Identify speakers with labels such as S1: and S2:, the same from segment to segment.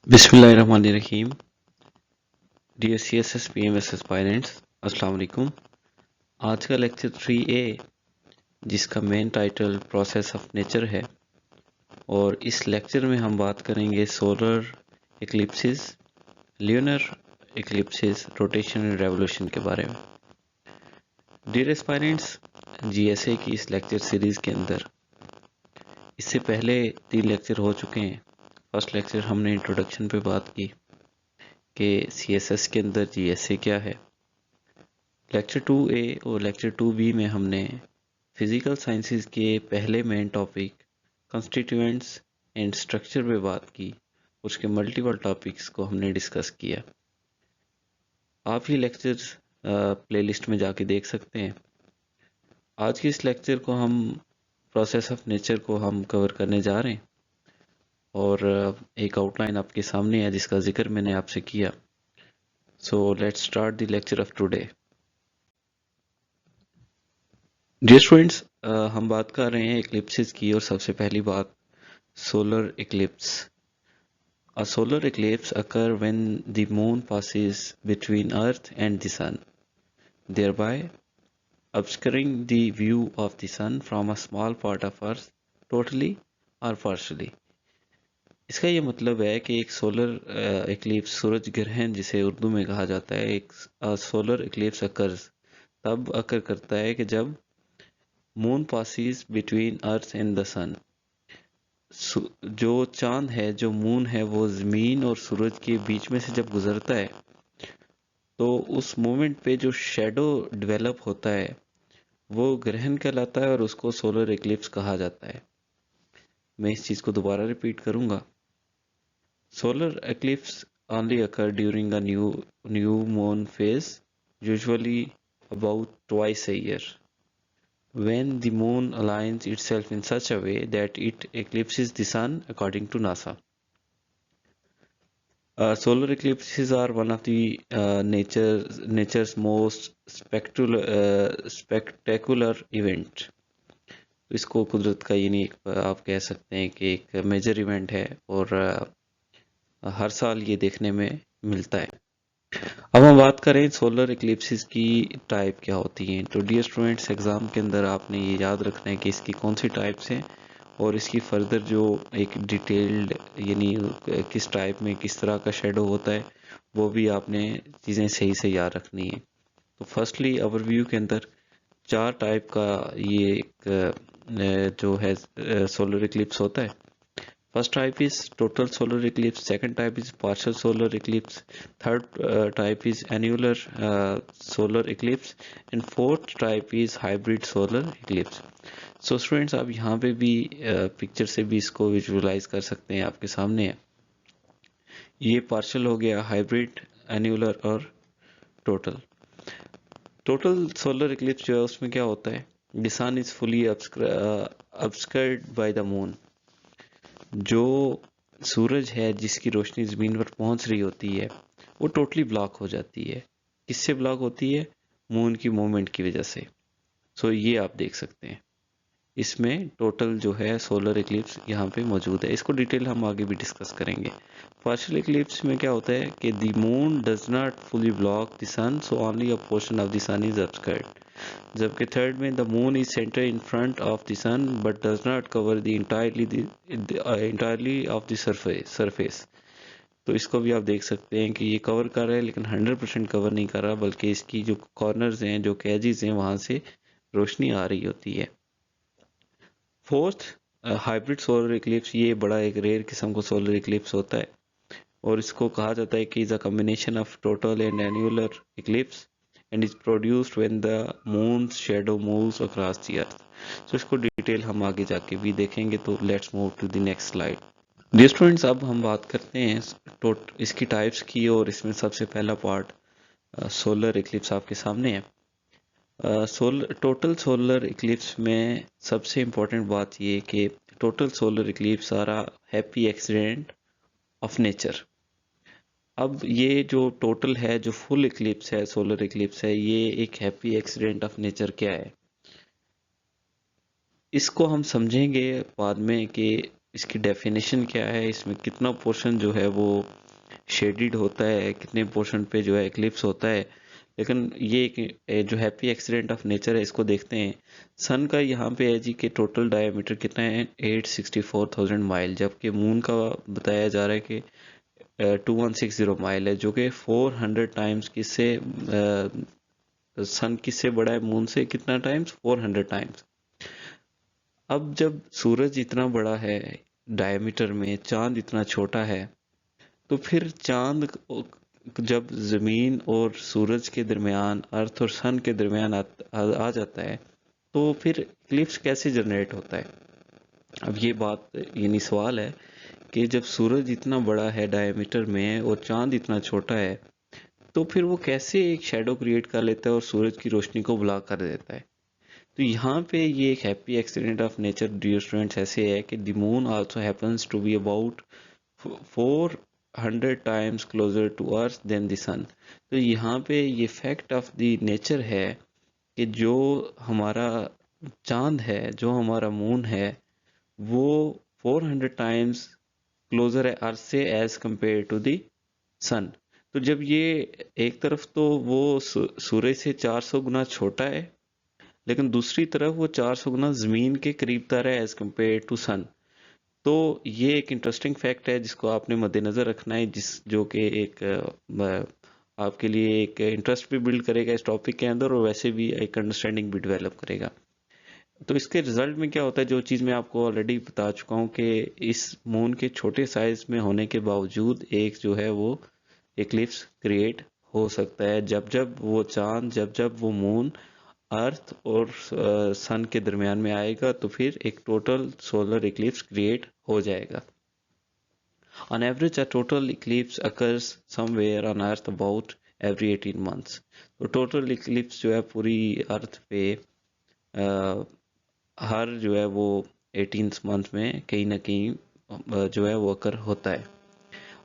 S1: बिस्मिल्लाहिर्रहमानिर्रहीम। Dear CSS PMS aspirants, अस्सलाम वालेकुम। आज का लेक्चर 3A जिसका main title process of nature है, और इस लेक्चर में हम बात करेंगे solar eclipses, lunar eclipses, rotation and revolution के बारे में। डियर एस्पायरेंट्स, GSA की इस लेक्चर सीरीज़ के अंदर इससे पहले 3 लेक्चर हो चुके हैं। फर्स्ट लेक्चर हमने इंट्रोडक्शन पे बात की कि CSS के अंदर GSA क्या है। लेक्चर 2A और लेक्चर 2B में हमने फिज़िकल साइंसेस के पहले main topic constituents and structure पे बात की। उसके मल्टीपल टॉपिक्स को हमने डिस्कस किया। आप ये लेक्चर्स प्लेलिस्ट में जाके देख सकते हैं। आज के इस लेक्चर को हम प्रोसेस ऑफ नेचर को हम कवर करने जा रहे हैं, और एक आउटलाइन आपके सामने है जिसका जिक्र मैंने आपसे किया। So let's start the lecture of today. Dear students, हम बात कर रहे हैं इक्लिप्सिस की, और सबसे पहली बात solar Eclipse. A solar eclipse occurs when the moon passes between Earth and the sun, thereby obscuring the view of the sun from a small part of Earth totally or partially। इसका ये मतलब है कि एक solar Eclipse, सूरज ग्रहण जिसे उर्दू में कहा जाता है, एक सोलर इक्लिप्स अकर्स तब अकर करता है कि जब moon passes between earth and the sun, जो चांद है, जो मून है, वो ज़मीन और सूरज के बीच में से जब गुजरता है तो उस मोमेंट पे जो शेडो डेवलप होता है वो ग्रहण कहलाता है, और उसको सोलर इक्लिप्स कहा जाता है। मैं इस चीज़ को दोबारा रिपीट करूँगा। Solar Eclipse only occur during a new moon phase, usually about twice a year, when the moon aligns itself in such a way that it eclipses the sun, according to NASA. Solar eclipses are one of the nature's most spectacular event। इसको कुदरत का यानी आप कह सकते हैं कि एक मेजर इवेंट है, और हर साल ये देखने में मिलता है। अब हम बात करें सोलर इक्लिप्सिस की टाइप क्या होती हैं। तो डियर स्टूडेंट्स, एग्ज़ाम के अंदर आपने ये याद रखना है कि इसकी कौन सी टाइप्स हैं, और इसकी फर्दर जो एक डिटेल्ड यानी किस टाइप में किस तरह का शेडो होता है वो भी आपने चीज़ें सही से याद रखनी है। तो फर्स्टली ओवरव्यू के अंदर 4 टाइप का ये एक जो है सोलर इक्लिप्स होता है। First type is total solar eclipse, second type is partial solar eclipse, third type is annular solar eclipse, and fourth type is hybrid solar eclipse। So students, आप यहाँ पे भी पिक्चर से भी इसको विजुअलाइज कर सकते हैं, आपके सामने है। ये पार्शियल हो गया, हाइब्रिड, एन्यूलर और टोटल। टोटल सोलर इक्लिप्स जो है उसमें क्या होता है, the sun is fully obscured by the moon। जो सूरज है जिसकी रोशनी ज़मीन पर पहुंच रही होती है वो टोटली ब्लॉक हो जाती है। किससे ब्लॉक होती है? मून की मूवमेंट की वजह से। सो ये आप देख सकते हैं, इसमें टोटल जो है सोलर इक्लिप्स यहाँ पे मौजूद है। इसको डिटेल हम आगे भी डिस्कस करेंगे। पार्शियल इक्लिप्स में क्या होता है कि the moon does not fully block the sun, so only a portion of the sun is obscured। जबकि थर्ड में the moon is center in front of the sun but does not cover the entirely of the surface. तो इसको भी आप देख सकते हैं कि ये कवर कर रहा है, लेकिन 100% कवर नहीं कर रहा, बल्कि इसकी जो कॉर्नर्स हैं, जो कैजेस हैं, वहां से रोशनी आ रही होती है। Fourth, hybrid solar Eclipse. ये बड़ा एक रेयर किस्म का सोलर इक्लिप्स होता है, और इसको कहा जाता है कि is a combination of total and annular eclipse and is produced when the moon's shadow moves across the earth. तो इसको डिटेल हम आगे जाके भी देखेंगे। तो let's move to the next slide. Dear students, अब हम बात करते हैं इसकी टाइप्स की, और इसमें सबसे पहला पार्ट सोलर इक्लिप्स आपके सामने है। टोटल सोलर इक्लिप्स में सबसे इम्पोर्टेंट बात ये कि total solar eclipse are a happy accident of nature. अब ये जो टोटल है, जो फुल इक्लिप्स है, सोलर इक्लिप्स है, ये एक हैप्पी एक्सीडेंट ऑफ नेचर क्या है, इसको हम समझेंगे बाद में कि इसकी डेफिनेशन क्या है, इसमें कितना पोर्शन जो है वो शेडिड होता है, कितने पोर्शन पे जो है एक्लिप्स होता है। लेकिन ये एक जो हैप्पी एक्सीडेंट ऑफ नेचर है इसको देखते हैं। सन का यहाँ पे है जी कि टोटल डायमीटर कितना है 864,000 माइल, जबकि मून का बताया जा रहा है कि 2160 माइल है, जो कि 400 टाइम्स किससे सन किससे बड़ा है मून से, कितना टाइम्स 400 टाइम्स। अब जब सूरज इतना बड़ा है डायमीटर में, चांद इतना छोटा है, तो फिर चांद जब जमीन और सूरज के दरमियान, अर्थ और सन के दरमियान आ जाता है, तो फिर इक्लिप्स कैसे जनरेट होता है। अब ये बात यानी सवाल है कि जब सूरज इतना बड़ा है डायमीटर में और चांद इतना छोटा है, तो फिर वो कैसे एक शेडो क्रिएट कर लेता है और सूरज की रोशनी को ब्लॉक कर देता है। तो यहाँ पे ये एक happy accident of nature dear students ऐसे है कि the moon also happens to be about 400 times closer to earth than the sun. तो यहाँ पे ये फैक्ट ऑफ द नेचर है कि जो हमारा चांद है, जो हमारा मून है, वो 400 टाइम्स क्लोजर है अर्थ से as compare to the sun. तो जब ये एक तरफ तो वो सूरज से 400 गुना छोटा है, लेकिन दूसरी तरफ वो 400 गुना जमीन के करीब तर है एज कंपेयर टू सन। तो ये एक इंटरेस्टिंग फैक्ट है जिसको आपने मद्देनजर रखना है, जो कि एक आपके लिए एक इंटरेस्ट भी बिल्ड करेगा इस टॉपिक के अंदर, और वैसे भी एक अंडरस्टैंडिंग भी डेवलप करेगा। तो इसके रिजल्ट में क्या होता है, जो चीज़ मैं आपको ऑलरेडी बता चुका हूँ कि इस मून के छोटे साइज में होने के बावजूद एक जो है वो इक्लिप्स क्रिएट हो सकता है, जब जब वो चांद, जब जब वो मून अर्थ और सन के दरमियान में आएगा, तो फिर एक टोटल सोलर इक्लिप्स क्रिएट हो जाएगा। On average, a total eclipse occurs somewhere on Earth about every 18 months. तो टोटल इक्लिप्स जो है पूरी अर्थ पे हर जो है वो 18 मंथ में कहीं ना कहीं जो है वो अकर होता है।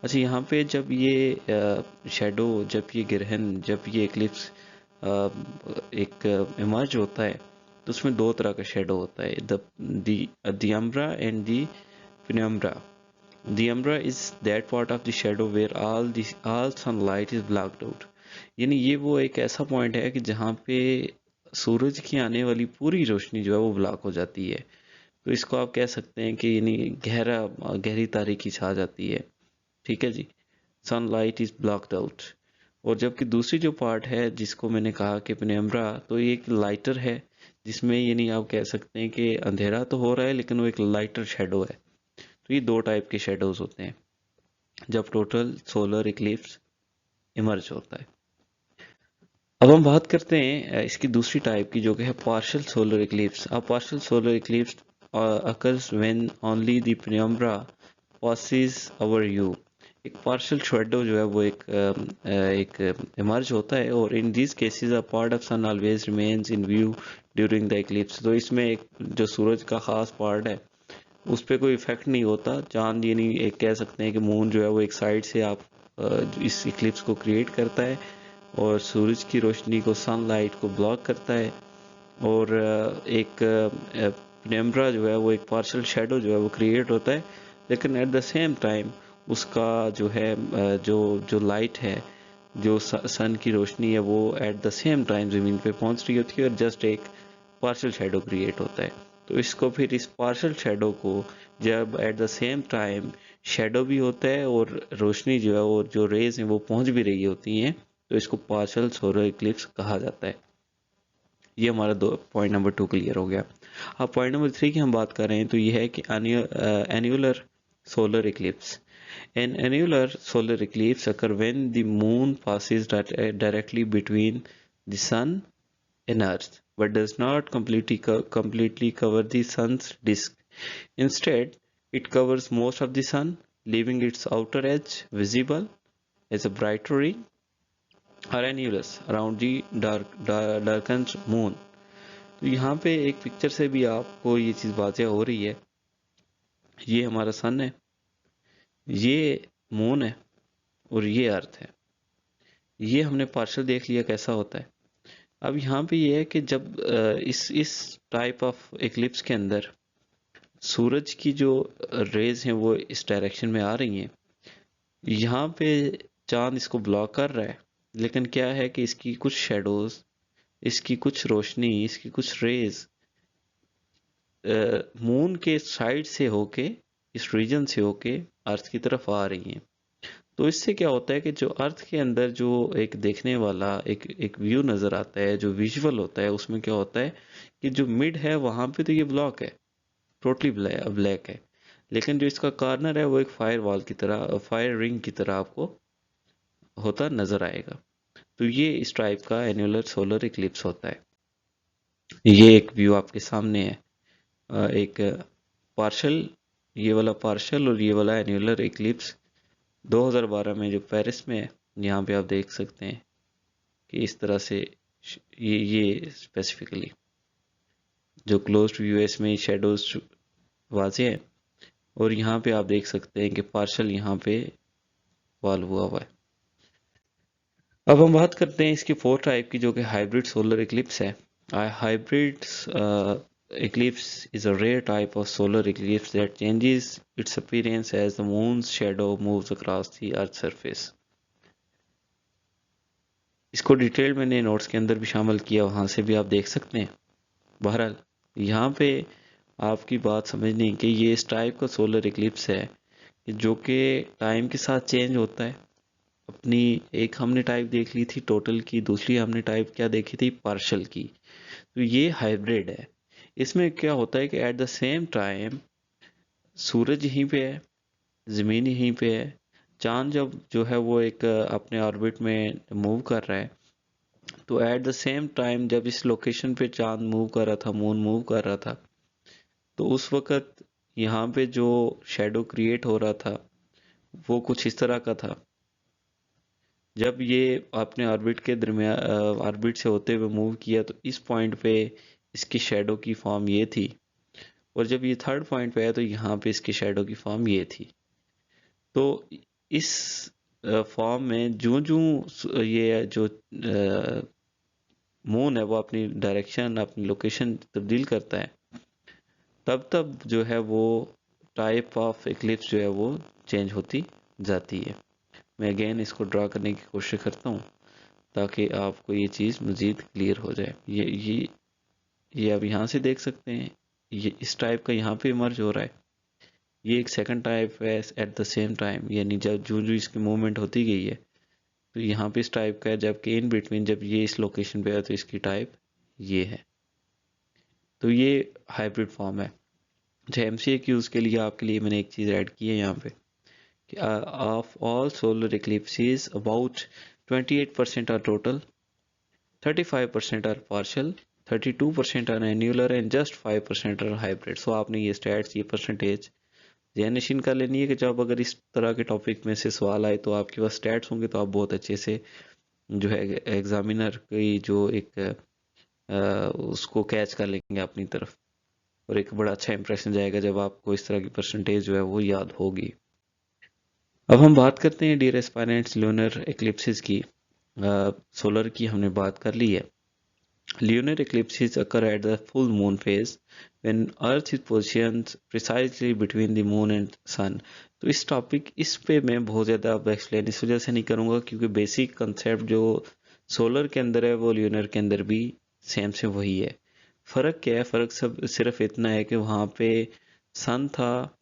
S1: अच्छा, यहाँ पे जब ये शेडो, जब ये ग्रहण, जब ये इक्लिप्स एक इमर्ज होता है, तो उसमें दो तरह का शेडो होता है, the umbra and the penumbra. The umbra is that part of the shadow where all sunlight is blocked out। यानी ये वो एक ऐसा पॉइंट है कि जहाँ पे सूरज की आने वाली पूरी रोशनी जो है वो ब्लॉक हो जाती है। तो इसको आप कह सकते हैं कि यानी गहरी तारीकी छा जाती है। ठीक है जी, सनलाइट इज ब्लॉक्ड आउट। और जबकि दूसरी जो पार्ट है जिसको मैंने कहा कि पेनुम्ब्रा, तो ये एक लाइटर है, जिसमें यानी आप कह सकते हैं कि अंधेरा तो हो रहा है लेकिन वो एक लाइटर शेडो है। तो ये दो टाइप के शेडोज होते हैं जब टोटल सोलर इक्लिप्स इमर्ज होता है। अब हम बात करते हैं इसकी दूसरी टाइप की, जो कि है पार्शियल सोलर इक्लिप्स। अब partial solar eclipse occurs when only the penumbra passes over you। एक पार्शियल शेडो जो है वो एक इमर्ज होता है, और in this cases a part of sun always remains in view during the eclipse. तो इसमें एक जो सूरज का खास पार्ट है उस पर कोई इफेक्ट नहीं होता। चांद यानी एक कह सकते हैं कि मून जो है वो एक साइड से आप इस इक्लिप्स को क्रिएट करता है और सूरज की रोशनी को, सनलाइट को ब्लॉक करता है। और एक पेनुम्ब्रा जो है वो एक पार्शियल शेडो जो है वो क्रिएट होता है, लेकिन एट द सेम टाइम उसका जो है जो जो लाइट है, जो सन की रोशनी है, वो एट द सेम टाइम ज़मीन पे पहुंच रही होती है और जस्ट एक पार्शियल शेडो क्रिएट होता है। तो इसको फिर इस पार्शियल शेडो को जब at the same time shadow भी होता है और रोशनी जो है वो जो रेज हैं वो पहुंच भी रही होती हैं, तो इसको पार्शियल सोलर इक्लिप्स कहा जाता है। ये हमारा पॉइंट नंबर 2 क्लियर हो गया। अब पॉइंट नंबर 3 की हम बात कर रहे हैं, तो ये है कि annular solar Eclipse. An annular solar eclipse occurs when the moon passes directly between the sun and earth, but does not completely cover the sun's disk. Instead, it covers most of the sun, leaving its outer edge visible as a bright ring or annulus around the darkened moon। तो यहाँ पे एक picture से भी आपको ये चीज़ वाज़ेह हो रही है। ये हमारा सन है, ये मून है, और ये अर्थ है। ये हमने पार्शियल देख लिया कैसा होता है। अब यहाँ पे ये है कि जब इस टाइप ऑफ इक्लिप्स के अंदर सूरज की जो रेज हैं वो इस डायरेक्शन में आ रही हैं। यहाँ पे चांद इसको ब्लॉक कर रहा है, लेकिन क्या है कि इसकी कुछ शेडोज, इसकी कुछ रोशनी, इसकी कुछ रेज मून के साइड से होके, इस रीजन से होके अर्थ की तरफ आ रही हैं। तो इससे क्या होता है कि जो अर्थ के अंदर जो एक देखने वाला एक व्यू नजर आता है, जो विजुअल होता है, उसमें क्या होता है कि जो मिड है वहां पे तो ये ब्लॉक है, टोटली ब्लैक है, लेकिन जो इसका कॉर्नर है वो एक फायर वॉल की तरह, फायर रिंग की तरह आपको होता नजर आएगा। तो ये इस टाइप का एन्युलर सोलर इक्लिप्स होता है। ये एक व्यू आपके सामने है, एक पार्शल, ये वाला पार्शल और ये वाला एन्युलर इक्लिप्स 2012 में जो पेरिस में है। यहाँ पे आप देख सकते हैं कि इस तरह से ये स्पेसिफिकली जो क्लोज्ड व्यू है इसमें शेडोज वाजे हैं, और यहाँ पे आप देख सकते हैं कि पार्शल यहाँ पे वॉल हुआ है। अब हम बात करते हैं इसकी 4 टाइप की, जो कि हाइब्रिड सोलर इक्लिप्स है। Hybrid eclipse is a rare type of solar eclipse that changes its appearance as the moon's shadow moves across the earth's surface. इसको डिटेल मैंने नोट्स के अंदर भी शामिल किया, वहां से भी आप देख सकते हैं। बहरहाल यहाँ पे आपकी बात समझनी कि ये इस टाइप का सोलर इक्लिप्स है जो कि टाइम के साथ चेंज होता है। अपनी एक हमने टाइप देख ली थी टोटल की, दूसरी हमने टाइप क्या देखी थी, पार्शल की। तो ये हाइब्रिड है। इसमें क्या होता है कि एट द सेम टाइम सूरज यहीं पे है, ज़मीन यहीं पे है, चांद जब जो है वो एक अपने ऑर्बिट में मूव कर रहा है, तो एट द सेम टाइम जब इस लोकेशन पे चांद मूव कर रहा था, मून मूव कर रहा था, तो उस वक़्त यहाँ पे जो शेडो क्रिएट हो रहा था वो कुछ इस तरह का था। जब ये अपने ऑर्बिट के दरमियान, ऑर्बिट से होते हुए मूव किया, तो इस पॉइंट पे इसकी शेडो की फॉर्म ये थी, और जब ये थर्ड पॉइंट पे आया तो यहाँ पे इसकी शेडो की फॉर्म ये थी। तो इस फॉर्म में जूं जूं ये जो मून है वो अपनी डायरेक्शन, अपनी लोकेशन तब्दील करता है, तब तब जो है वो टाइप ऑफ इक्लिप्स जो है वो चेंज होती जाती है। मैं अगेन इसको ड्रा करने की कोशिश करता हूँ ताकि आपको ये चीज़ मज़ीद क्लियर हो जाए। ये आप यहाँ से देख सकते हैं, ये इस टाइप का यहाँ पे इमर्ज हो रहा है। ये एक सेकंड टाइप है एट द सेम टाइम, यानी जब जो जो इसकी मूवमेंट होती गई है, तो यहाँ पे इस टाइप का है, जबकि इन बिटवीन जब ये इस लोकेशन पे है तो इसकी टाइप ये है। तो ये हाइब्रिड फॉर्म है। अच्छा, MCQs के लिए आपके लिए मैंने एक चीज़ ऐड की है यहाँ पे कि of all solar eclipses about 28% are total, 35% are partial, 32% are annular and just 5% are hybrid. So आपने ये स्टैट्स, ये परसेंटेज ध्यान नशीन कर लेनी है कि जब अगर इस तरह के टॉपिक में से सवाल आए तो आपके पास स्टैट्स होंगे तो आप बहुत अच्छे से जो है एग्जामिनर की जो एक उसको कैच कर लेंगे अपनी तरफ, और एक बड़ा अच्छा इंप्रेशन जाएगा जब आपको इस तरह की परसेंटेज जो है वो याद होगी। अब हम बात करते हैं डियर एस्पायरेंट्स लूनर इक्लिप्सेस की। सोलर की हमने बात कर ली है। Lunar eclipses occur at the full moon phase when Earth is positioned precisely between the moon and sun. तो इस टॉपिक इस पे मैं बहुत ज़्यादा अब एक्सप्लेन इस वजह से नहीं करूँगा क्योंकि बेसिक कंसेप्ट जो सोलर के अंदर है वो ल्यूनर के अंदर भी सेम से वही है। फ़र्क क्या है? फ़र्क सब सिर्फ इतना है कि वहाँ पे सन था,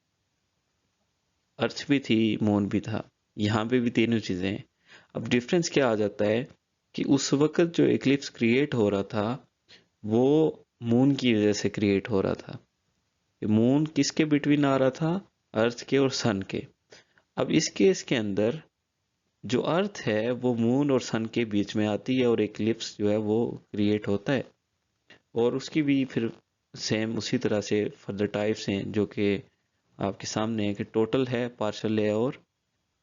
S1: अर्थ भी थी, मून भी था। यहाँ पे भी तीनों चीज़ें हैं। अब डिफरेंस क्या आ जाता है कि उस वक्त जो इक्लिप्स क्रिएट हो रहा था वो मून की वजह से क्रिएट हो रहा था। मून किसके बिटवीन आ रहा था? अर्थ के और सन के। अब इस केस के अंदर जो अर्थ है वो मून और सन के बीच में आती है और इक्लिप्स जो है वो क्रिएट होता है, और उसकी भी फिर सेम उसी तरह से फर्दर टाइप्स हैं जो कि आपके सामने है कि टोटल है, पार्शल है और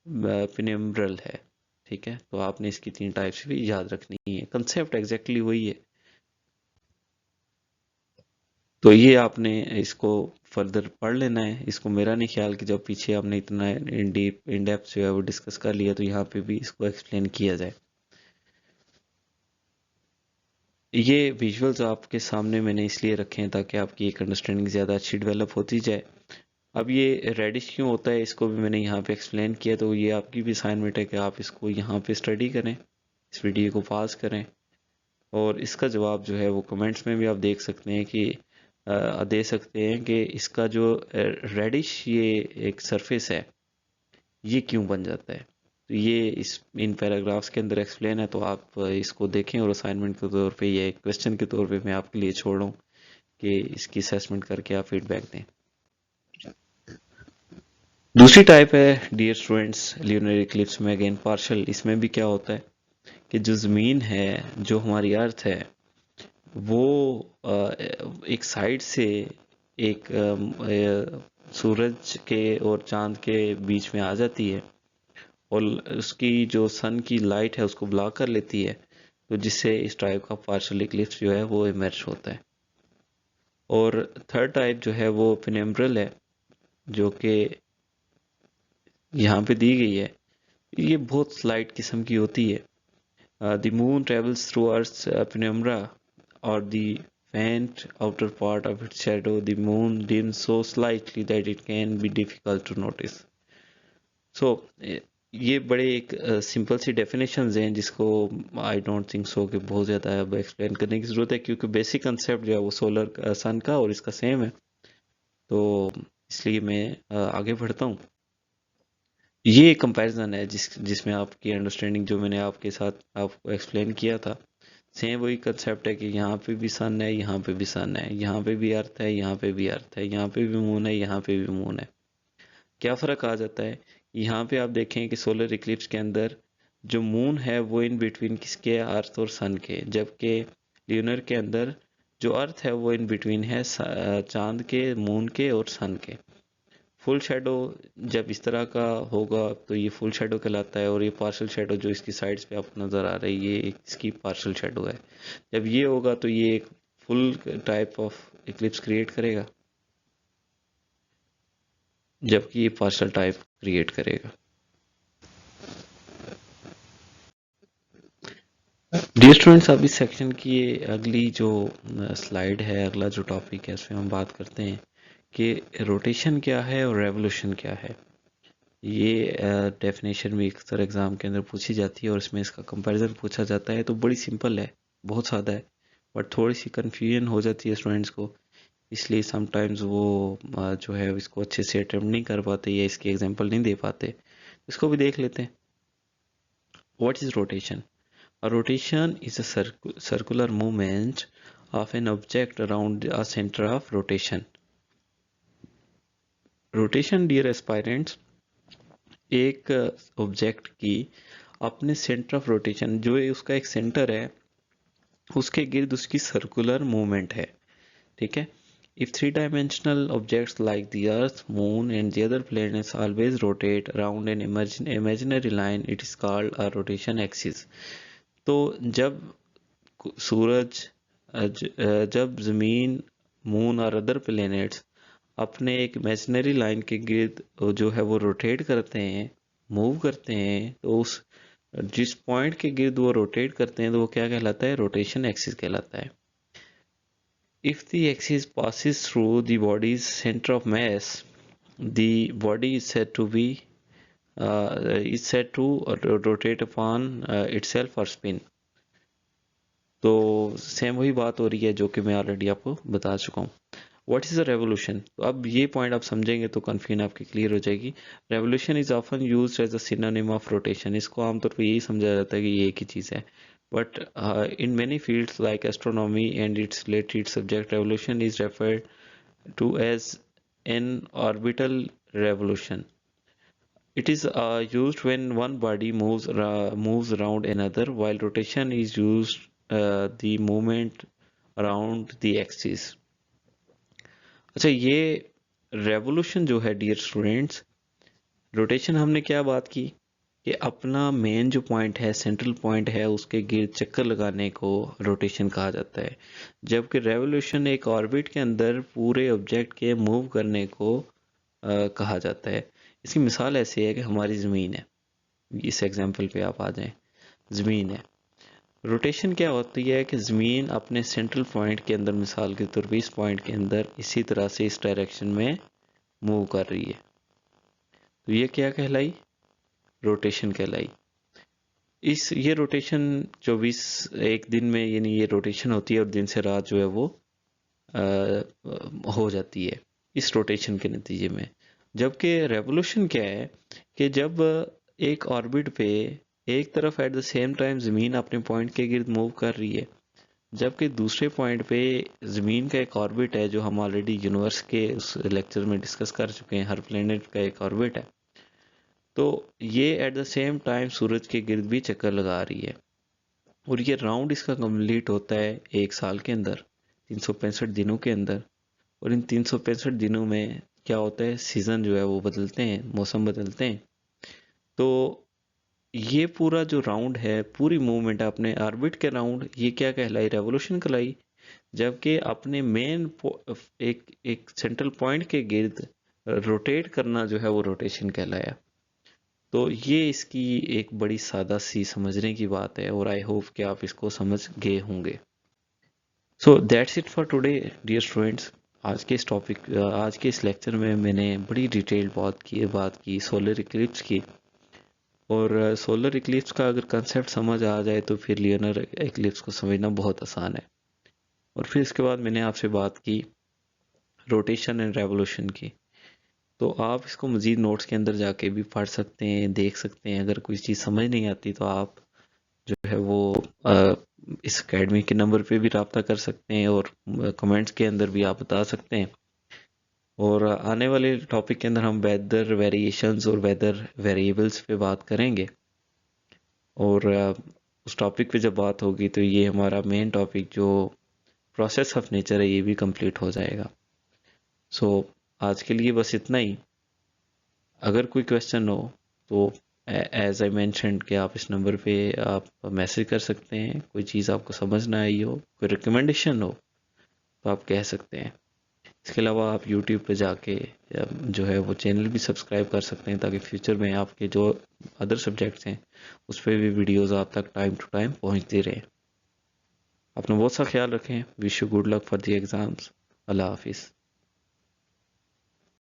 S1: पेनिम्ब्रल है। ठीक है, तो आपने इसकी 3 टाइप्स भी याद रखनी है। कंसेप्ट एग्जैक्टली वही है। तो ये आपने इसको फर्दर पढ़ लेना है। इसको मेरा नहीं ख्याल कि जब पीछे आपने इतना इन डेप्थ जो है वो डिस्कस कर लिया तो यहाँ पे भी इसको एक्सप्लेन किया जाए। ये विजुअल्स आपके सामने मैंने इसलिए रखे हैं ताकि आपकी एक अंडरस्टैंडिंग ज़्यादा अच्छी डेवलप होती जाए। अब ये रेडिश क्यों होता है इसको भी मैंने यहाँ पे एक्सप्लेन किया, तो ये आपकी भी असाइनमेंट है कि आप इसको यहाँ पे स्टडी करें, इस वीडियो को पॉज करें और इसका जवाब जो है वो कमेंट्स में भी आप देख सकते हैं कि दे सकते हैं कि इसका जो रेडिश ये एक सरफेस है ये क्यों बन जाता है। तो ये इस इन पैराग्राफ्स के अंदर एक्सप्लेन है, तो आप इसको देखें और असाइनमेंट के तौर पे या एक क्वेश्चन के तौर पे मैं आपके लिए छोड़ रहा हूँ कि इसकी असेसमेंट करके आप फीडबैक दें। दूसरी टाइप है डियर स्टूडेंट्स ल्यूनर इक्लिप्स में अगेन पार्शल। इसमें भी क्या होता है कि जो ज़मीन है, जो हमारी अर्थ है, वो एक साइड से एक सूरज के और चांद के बीच में आ जाती है और उसकी जो सन की लाइट है उसको ब्लॉक कर लेती है, तो जिससे इस टाइप का पार्शियल इक्लिप्स जो है वो इमर्ज होता है। और थर्ड टाइप जो है वो पेनिम्ब्रल है, जो कि यहाँ पे दी गई है। ये बहुत स्लाइट किस्म की होती है। The moon travels through earth penumbra और the faint outer part of its shadow. The moon dims so slightly that it can be difficult to notice. So ये बड़े एक सिंपल सी डेफिनेशंस हैं जिसको आई डोंट थिंक सो कि बहुत ज़्यादा अब एक्सप्लेन करने की ज़रूरत है, क्योंकि बेसिक कंसेप्ट जो है वो सोलर सन का और इसका सेम है। तो इसलिए मैं आगे बढ़ता हूँ। ये कंपैरिजन है जिसमें आपकी अंडरस्टैंडिंग जो मैंने आपके साथ आपको एक्सप्लेन किया था, सेम वही कंसेप्ट है कि यहाँ पे भी सन है, यहाँ पे भी सन है, यहाँ पे भी अर्थ है, यहाँ पे भी अर्थ है, यहाँ पे भी मून है, यहाँ पे भी मून है। क्या फ़र्क आ जाता है, यहाँ पे आप देखें कि सोलर इक्लिप्स के अंदर जो मून है वो इन बिटवीन किसके, अर्थ और सन के, जबकि ल्यूनर के अंदर जो अर्थ है वो इन बिटवीन है चांद के, मून के और सन के। फुल शेडो जब इस तरह का होगा तो ये फुल शेडो कहलाता है, और ये पार्शियल शेडो जो इसकी साइड्स पे आपको नज़र आ रही है ये इसकी पार्शियल शेडो है। जब ये होगा तो ये एक full type of Eclipse create करेगा, जबकि ये पार्शियल टाइप क्रिएट करेगा। डियर स्टूडेंट्स, अब इस सेक्शन की अगली जो स्लाइड है, अगला जो टॉपिक है उसमें हम बात करते हैं कि रोटेशन क्या है और रेवोल्यूशन क्या है। ये डेफिनेशन भी अक्सर एग्ज़ाम के अंदर पूछी जाती है और इसमें इसका कंपैरिजन पूछा जाता है। तो बड़ी सिंपल है, बहुत सादा है, बट थोड़ी सी कन्फ्यूजन हो जाती है स्टूडेंट्स को, इसलिए समटाइम्स वो जो है इसको अच्छे से अटेम्प्ट नहीं कर पाते या इसके एग्जांपल नहीं दे पाते। इसको भी देख लेते हैं। What is rotation? A rotation is a circular movement of an object around a center of rotation. Rotation, dear aspirants, एक ऑब्जेक्ट की अपने सेंटर ऑफ रोटेशन, जो उसका एक सेंटर है, उसके गिर्द उसकी सर्कुलर मूवमेंट है। ठीक है। If three-dimensional objects like the Earth, Moon, and the other planets always rotate around an imaginary line, it is called a rotation axis. तो जब सूरज, जब ज़मीन, मून और अदर प्लैनेट्स अपने एक इमेजिनरी लाइन के गिर्द जो है वो रोटेट करते हैं, मूव करते हैं, तो उस जिस पॉइंट के गिर्द वो रोटेट करते हैं तो वो क्या कहलाता है, रोटेशन एक्सिस कहलाता है। If the axis passes through the body's center of mass, the body is said to rotate upon itself or spin. तो सेम वही बात हो रही है जो कि मैं ऑलरेडी आपको बता चुका हूँ। What is a revolution? तो अब ये पॉइंट आप समझेंगे तो कन्फ्यूजन आपकी क्लियर हो जाएगी। Revolution is often used as a synonym of rotation. इसको आमतौर पर यही समझा जाता है कि ये एक ही चीज़ है, but in many fields like astronomy and it's related subject, revolution is referred to as an orbital revolution. It is used when one body moves around another, while rotation is used the movement around the axis. अच्छा, ये revolution जो है dear students, rotation हमने क्या बात की कि अपना मेन जो पॉइंट है, सेंट्रल पॉइंट है, उसके गिर्द चक्कर लगाने को रोटेशन कहा जाता है, जबकि रेवोल्यूशन एक ऑर्बिट के अंदर पूरे ऑब्जेक्ट के मूव करने को कहा जाता है। इसकी मिसाल ऐसी है कि हमारी ज़मीन है, इस एग्जांपल पे आप आ जाएं। ज़मीन है, रोटेशन क्या होती है कि ज़मीन अपने सेंट्रल पॉइंट के अंदर, मिसाल के तौर पर इस पॉइंट के अंदर इसी तरह से इस डायरेक्शन में मूव कर रही है, तो ये क्या कहलाई? रोटेशन कहलाई। ये रोटेशन 24 एक दिन में, यानी ये रोटेशन होती है और दिन से रात जो है वो हो जाती है इस रोटेशन के नतीजे में। जबकि रेवोल्यूशन क्या है कि जब एक ऑर्बिट पे एक तरफ एट द सेम टाइम ज़मीन अपने पॉइंट के गिर्द मूव कर रही है, जबकि दूसरे पॉइंट पे ज़मीन का एक ऑर्बिट है, जो हम ऑलरेडी यूनिवर्स के उस लेक्चर में डिस्कस कर चुके हैं, हर प्लेनेट का एक ऑर्बिट है, तो ये एट द सेम टाइम सूरज के गिर्द भी चक्कर लगा रही है। और ये राउंड इसका कंप्लीट होता है एक साल के अंदर, 365 दिनों के अंदर। और इन 365 दिनों में क्या होता है, सीज़न जो है वो बदलते हैं, मौसम बदलते हैं। तो ये पूरा जो राउंड है, पूरी मूवमेंट अपने ऑर्बिट के राउंड, ये क्या कहलाई? रेवोल्यूशन कहलाई। जबकि अपने मेन एक सेंट्रल पॉइंट के गिर्द रोटेट करना जो है वो रोटेशन कहलाया। तो ये इसकी एक बड़ी सादा सी समझने की बात है, और आई होप कि आप इसको समझ गए होंगे। So that's it for today dear students. आज के इस लेक्चर में मैंने बड़ी डिटेल्ड बात की सोलर इक्लिप्स की। और सोलर इक्लिप्स का अगर कंसेप्ट समझ आ जाए तो फिर ल्यूनर इक्लिप्स को समझना बहुत आसान है। और फिर इसके बाद मैंने आपसे बात की रोटेशन एंड रेवोल्यूशन की। तो आप इसको मज़ीद नोट्स के अंदर जाके भी पढ़ सकते हैं, देख सकते हैं। अगर कोई चीज़ समझ नहीं आती तो आप जो है वो इस अकेडमी के नंबर पे भी रब्ता कर सकते हैं, और कमेंट्स के अंदर भी आप बता सकते हैं। और आने वाले टॉपिक के अंदर हम वेदर वेरिएशंस और वेदर वेरिएबल्स पे बात करेंगे। और उस टॉपिक पे जब बात होगी तो ये हमारा मेन टॉपिक जो प्रोसेस ऑफ नेचर है, ये भी कंप्लीट हो जाएगा। सो आज के लिए बस इतना ही। अगर कोई क्वेश्चन हो तो एज आई मैंशनड कि आप इस नंबर पे आप मैसेज कर सकते हैं। कोई चीज़ आपको समझ ना आई हो, कोई रिकमेंडेशन हो, तो आप कह सकते हैं। इसके अलावा आप यूट्यूब पे जाके जो है वो चैनल भी सब्सक्राइब कर सकते हैं, ताकि फ्यूचर में आपके जो अदर सब्जेक्ट्स हैं उस पर भी वीडियोज़ आप तक टाइम टू टाइम पहुँचती रहे। अपना बहुत सा ख्याल रखें। Wish you good luck for the exams. अल्लाह हाफिज़।